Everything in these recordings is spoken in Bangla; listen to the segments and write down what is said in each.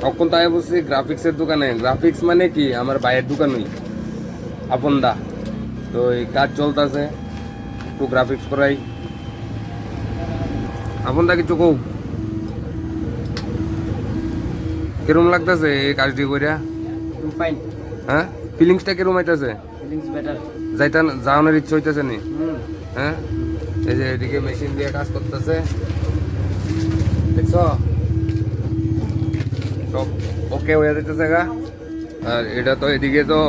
তখন তাই বলছি গ্রাফিক্সের দোকানে। গ্রাফিক্স মানে কি আমার ভাইয়ের দোকানই আপন দা। তো এই কাজ চলতেছে, একটু গ্রাফিক্স করাই। আপন দা কিছু কও, কিরম লাগতেছে এই কাজটি কইরা? ফাইন। হ্যাঁ, ফিলিংসটা কিরম হইতাছে? Feelings better. যাওয়ানোর ইচ্ছা হইতেছে নি? হ্যাঁ, এই যে এদিকে মেশিন দিয়ে কাজ করতেছে, দেখছো সব ওকে হয়ে যেতেছে গা। আর এটা তো এদিকে তো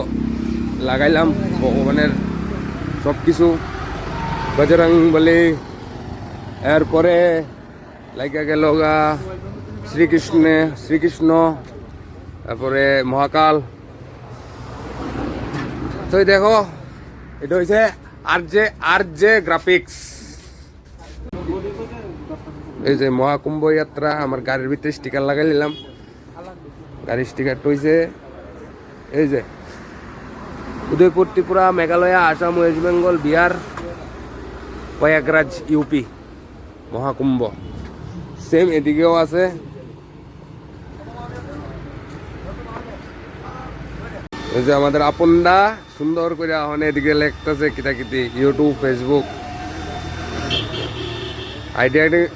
লাগাইলাম ভগবানের সব কিছু, বজরং বলি, এরপরে লাগা গেল গা শ্রীকৃষ্ণ, তারপরে মহাকাল। তো দেখো এটা হয়েছে আর জে গ্রাফিক্স। এই যে মহাকুম্ভ যাত্রা, আমার গাড়ির ভিতরে স্টিকার লাগাই নিলাম। গাড়ির স্টিকারটা হয়েছে এই যে Udaipur, Tripura, Meghalaya, Assam, West Bengal, Bihar, Prayagraj, UP Maha Kumbh. Same এদিকেও আছে। এই যে আমাদের আপনদা সুন্দর করে এখন এদিকে লেখতেছে কিতাকিতি, ইউটিউব, ফেসবুক।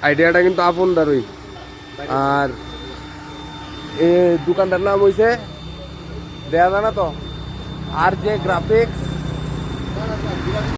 আইডিয়াটা কিন্তু আপনদারই। আর এই দোকানটার নাম হয়েছে দেয়া জানা তো আর জে গ্রাফিক্স।